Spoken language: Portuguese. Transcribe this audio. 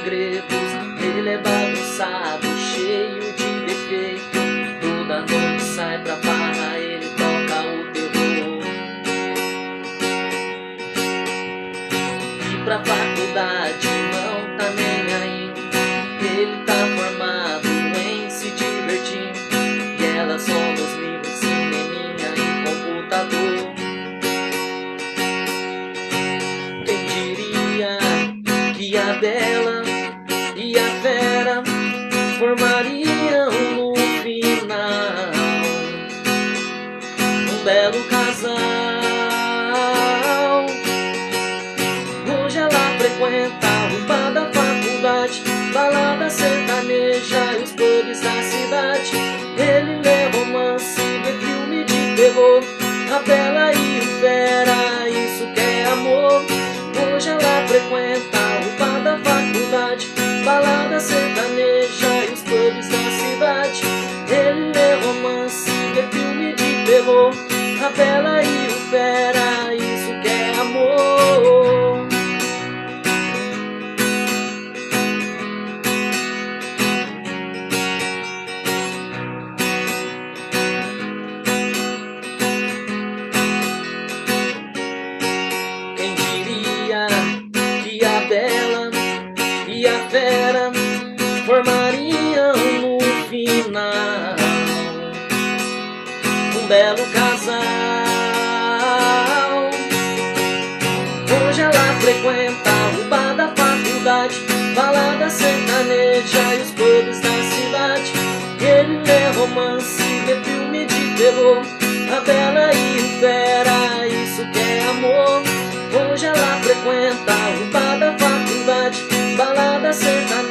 segredos. Ele é bagunçado, cheio de defeito. Toda noite sai pra farra, ele toca o terror. E pra faculdade não tá nem aí. Ele tá formado em se divertir. E ela só nos livros, cineminha e computador. Quem diria que a Bela e a Fera formariam no final um belo casal. Hoje ela frequenta o bar da faculdade, balada sertaneja e os clubes da cidade. Ele lê romance, vê filme de terror. A Bela e o Fera, isso que é amor. Hoje ela frequenta o bar da faculdade, balada sertaneja e os clubes da cidade. Ele lê romance, vê filme de terror. A Bela e o Fera, isso que é amor. Quem diria que a Bela e a Fera formariam no final um belo casal. Hoje ela frequenta o bar da faculdade, balada sertaneja e os clubes da cidade. Ele lê romance, vê filme de terror. A Bela e o Fera, isso que é amor. Hoje ela frequenta o bar da faculdade, balada sertaneja